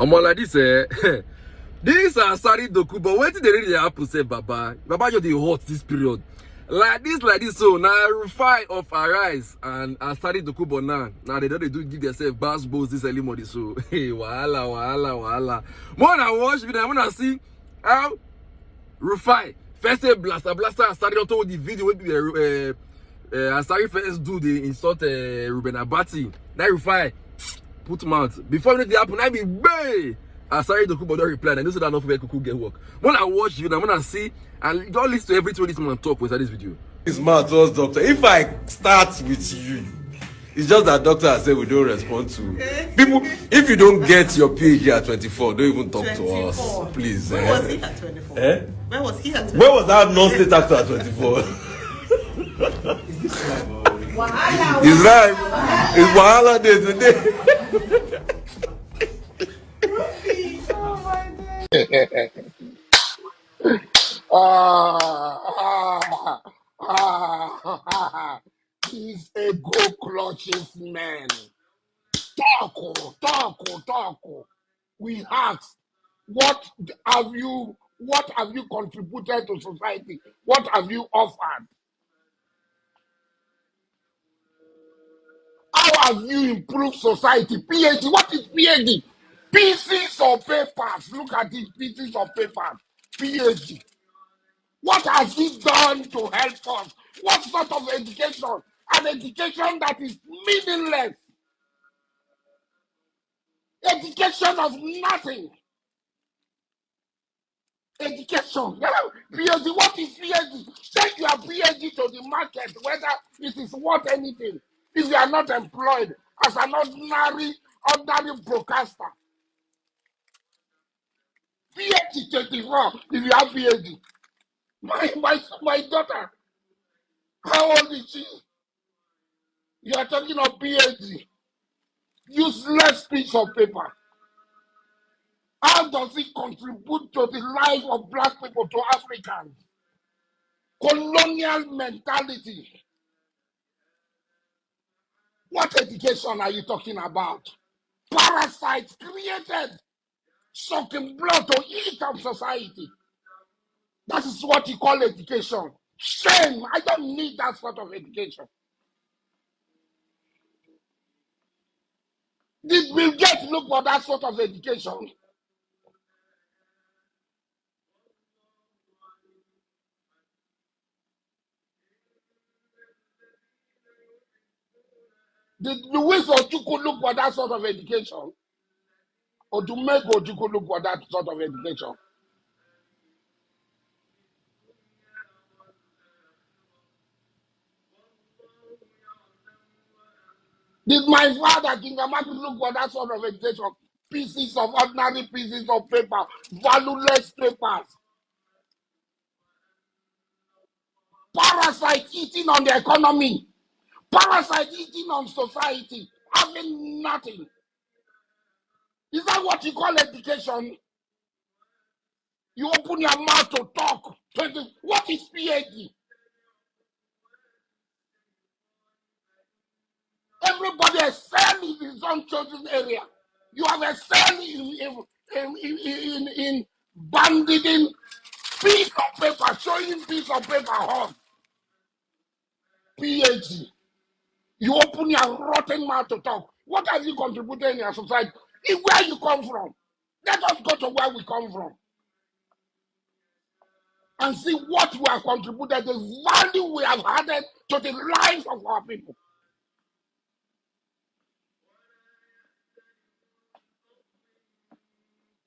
I'm on like this, This Asari Dokubo. What did they really happen? Say, Baba just the hot this period. Like this. So now Rufai of Arise and Asari Dokubo now they don't do give themselves bass balls this early morning. So hey, wahala. More than watch video, I wanna see how Rufai first say blaster Asari don't told the video when Asari first do the insult Ruben Abati. Now Rufai put mouth before anything happen. I be bay. Asari Dokubo don't reply. I know so that enough people could get work. When I watch you, I'm gonna see and don't listen to everything this man talk with this video. His mouth was doctor. If I start with you, it's just that doctor has said we don't respond to people. If you don't get your PhD at 24, don't even talk 24. To us, please. Where was he at 24? Where was he at 24? Where was that non-state actor at 24? His life is wahala day today. He's a go clutches man. Talk. We ask, what have you contributed to society? What have you offered? How have you improved society? PhD, what is PhD? Pieces of papers. Look at these pieces of papers. PhD. What has he done to help us? What sort of education? An education that is meaningless. Education of nothing. Education. PhD, what is PhD? Take your PhD to the market, whether it is worth anything. If you are not employed as an ordinary broadcaster. PhD 24, if you have PhD. My daughter, how old is she? You are talking of PhD. Useless piece of paper. How does it contribute to the life of black people, to Africans? Colonial mentality. What education are you talking about? Parasites created, sucking blood to eat up society. That is what you call education. Shame. I don't need that sort of education. Did Bill Gates look for that sort of education? Did Louis Ojukwu look for that sort of education? Or to make Ojukwu look for that sort of education? Did my father, King Amaki, look for that sort of education? Ordinary pieces of paper, valueless papers. Parasite eating on the economy. Parasite eating on society. Having nothing. Is that what you call education? You open your mouth to talk. What is PhD? Everybody excels in his own chosen area. You have excelled in banditing piece of paper, showing piece of paper home. PhD. You open your rotten mouth to talk. What have you contributed in your society? Where you come from? Let us go to where we come from and see what we have contributed, the value we have added to the lives of our people.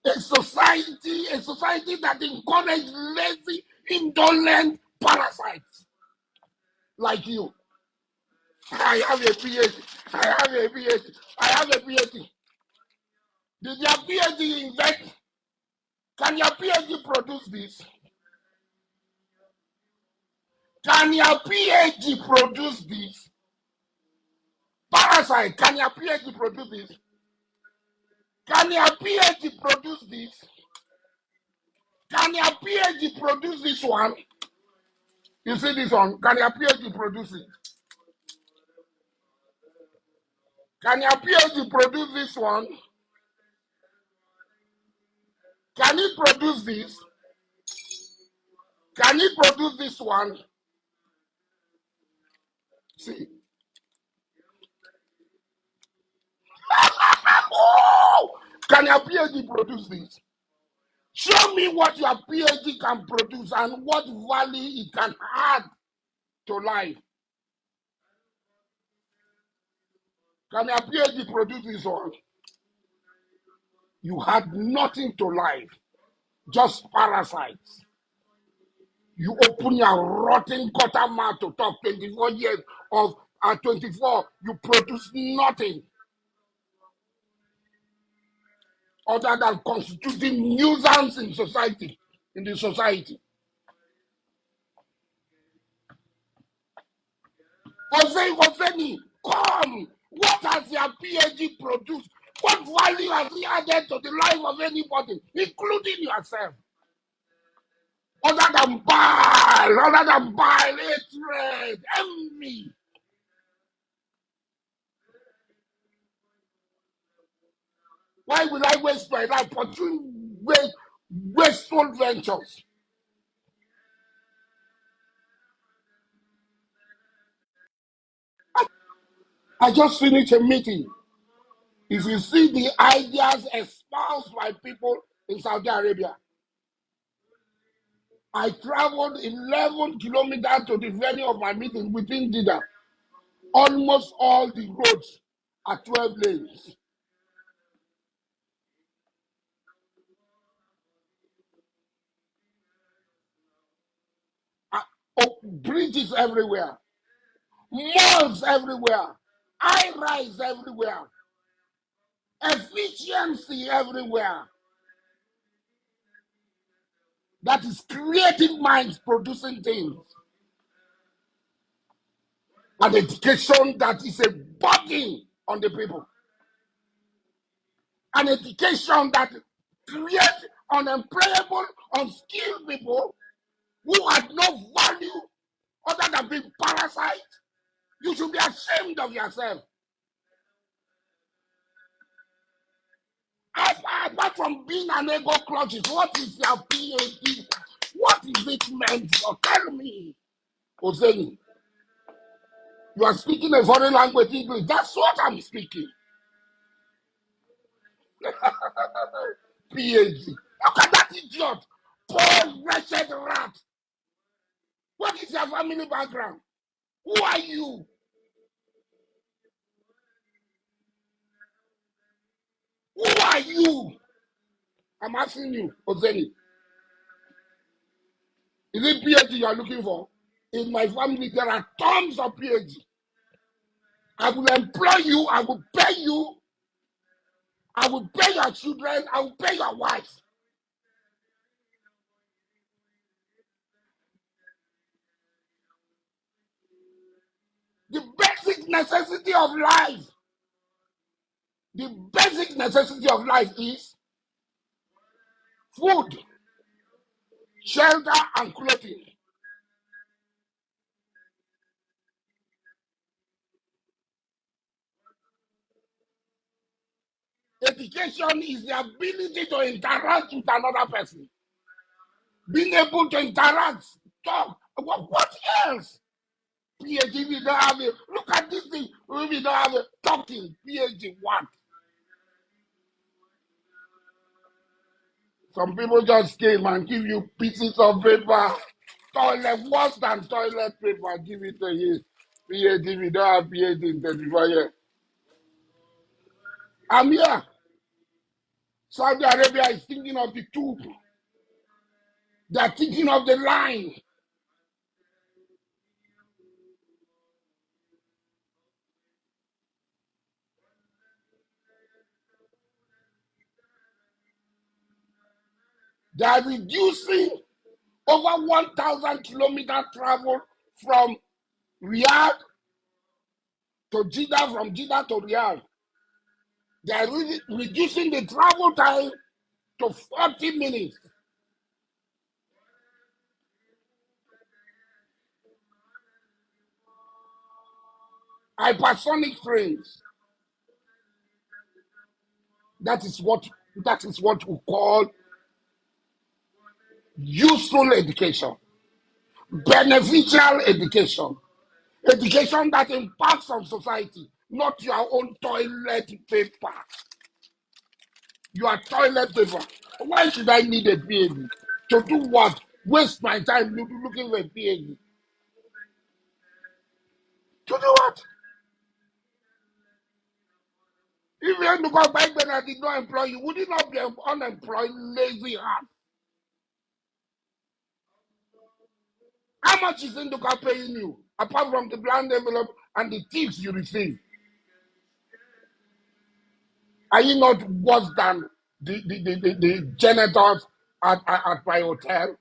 A society that encourages lazy, indolent parasites like you. I have a PhD. Did your PhD invent? Can your PhD produce this? Can your PhD produce this? Parasite, can your PhD produce this? Can your PhD produce this? Can your PhD produce this one? You see this one? Can your PhD produce it? Can your PhD produce this one? Can he produce this? Can he produce this one? See. Oh! Can your PhD produce this? Show me what your PhD can produce and what value it can add to life. Can your PhD produce this one? You had nothing to life, just parasites. You open your rotten gutter mouth to talk 24 years of 24, you produce nothing other than constituting nuisance in society, in the society. Oseni, come. What has your PhD produced? What value has he added to the life of anybody, including yourself? Other than bile, hatred, envy. Why will I waste my life pursuing wasteful ventures? I just finished a meeting. If you see the ideas espoused by people in Saudi Arabia, I traveled 11 kilometers to the venue of my meeting within Jeddah. Almost all the roads are 12 lanes. Bridges everywhere, malls everywhere, high-rise everywhere, efficiency everywhere. That is creative minds producing things. An education that is a burden on the people. An education that creates unemployable, unskilled people who had no value other than being parasites. You should be ashamed of yourself. Apart from being an ego clutches, what is your PhD? What is it meant for? Tell me, Oseni. You are speaking a foreign language, English. That's what I'm speaking. PhD. Look at that idiot. Poor, wretched rat. What is your family background? Who are you? Who are you? I'm asking you, Oseni. Is it PhD you are looking for? In my family, there are tons of PhD. I will employ you. I will pay you. I will pay your children. I will pay your wife. The basic necessity of life. The basic necessity of life is food, shelter, and clothing. Education is the ability to interact with another person. Being able to interact, talk. What else? PhD, we don't have it. Look at this thing. We don't have it. Talking. PhD, what? Some people just came and give you pieces of paper. Toilet, worse than toilet paper. Give it to you. PhD, we don't have PhD in 34 years. I'm here. Saudi Arabia is thinking of the tube. They're thinking of the line. They are reducing over 1,000 kilometer travel from Riyadh to Jeddah, from Jeddah to Riyadh. They are reducing the travel time to 40 minutes. Hypersonic trains. That is what we call useful education, beneficial education, education that impacts on society, not your own toilet paper. Your toilet paper. Why should I need a PhD? To do what? Waste my time looking for a PhD. To do what? If you look at back when I did not employ you, would you not be unemployed, lazy ass? How much is Induka paying you? Apart from the bland envelope and the tips you receive. Are you not worse than the janitors at my hotel?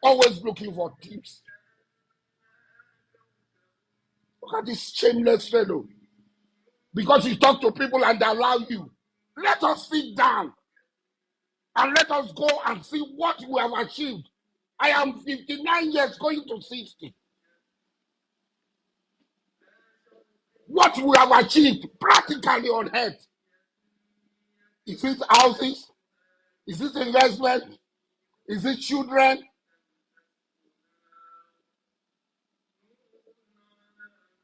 Always looking for tips. Look at this shameless fellow. Because you talk to people and they allow you. Let us sit down and let us go and see what we have achieved. I am 59 years going to 60. What we have achieved practically on earth. Is it houses? Is it investment? Is it children?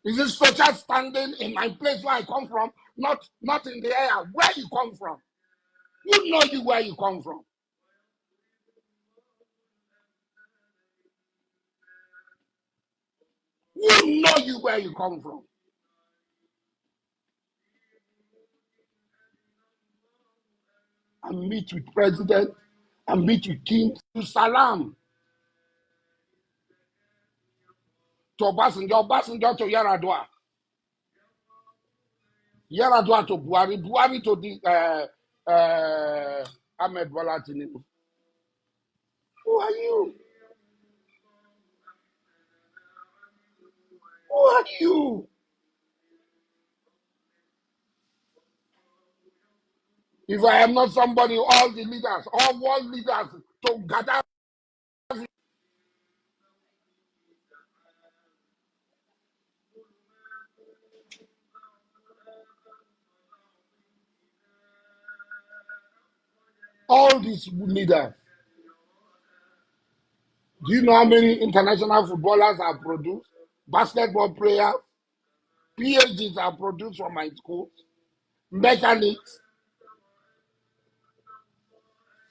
Is it social standing in my place where I come from? Not in the area. Where you come from? Who know you where you come from? Who know you where you come from? And meet with president, and meet with king, to salam. To Obasanjo to Yaradua. Yaradua to Buhari, Buhari to the Ahmed Bola Tinubu. Who are you? Who are you? If I am not somebody, all the leaders, all world leaders, to gather all these leaders. Do you know how many international footballers are produced? Basketball players, PhDs are produced from my schools, mechanics,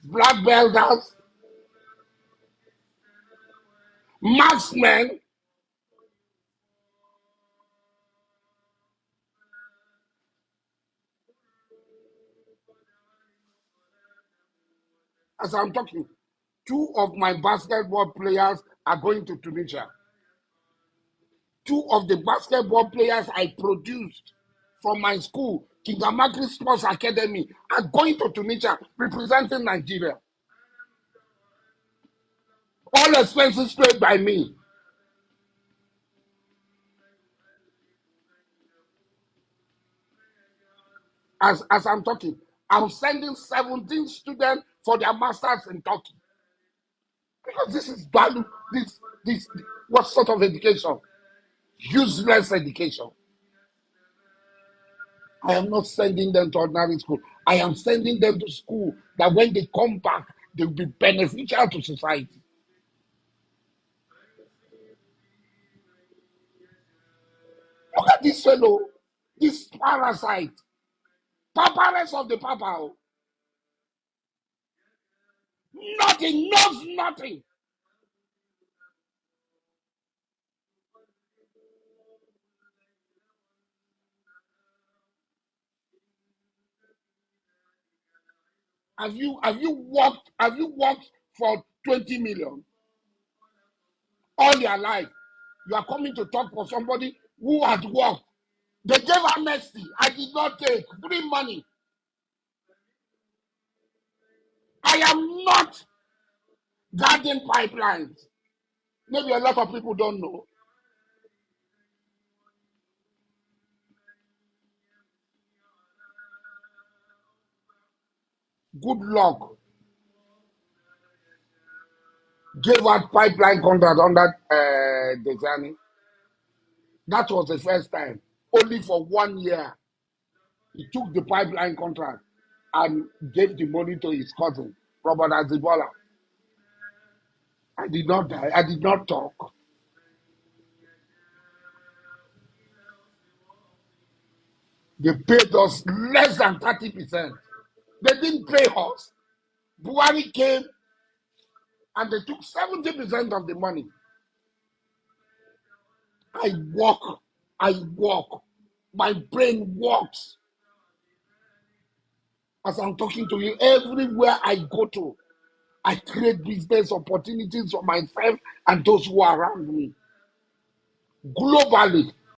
black belters, marksmen. As I'm talking, two of my basketball players are going to Tunisia. Two of the basketball players I produced from my school, Kingamakri Sports Academy, are going to Tunisia representing Nigeria. All expenses paid by me. As I'm talking, I'm sending 17 students for their masters in Turkey. Because this is value, this, what sort of education? Useless education. I am not sending them to ordinary school. I am sending them to school that when they come back, they will be beneficial to society. Look at this fellow, this parasite, paparazzi of the papa. Nothing, knows nothing. Have you worked for 20 million all your life? You are coming to talk for somebody who had worked. They gave amnesty. I did not take. Bring money. I am not guarding pipelines. Maybe a lot of people don't know. Good luck. Gave out pipeline contract under Desani. That was the first time. Only for 1 year. He took the pipeline contract and gave the money to his cousin, Robert Azibola. I did not die. I did not talk. They paid us less than 30%. They didn't pay us. Buhari came and they took 70% of the money. I walk. My brain works. As I'm talking to you, everywhere I go to, I create business opportunities for myself and those who are around me. Globally,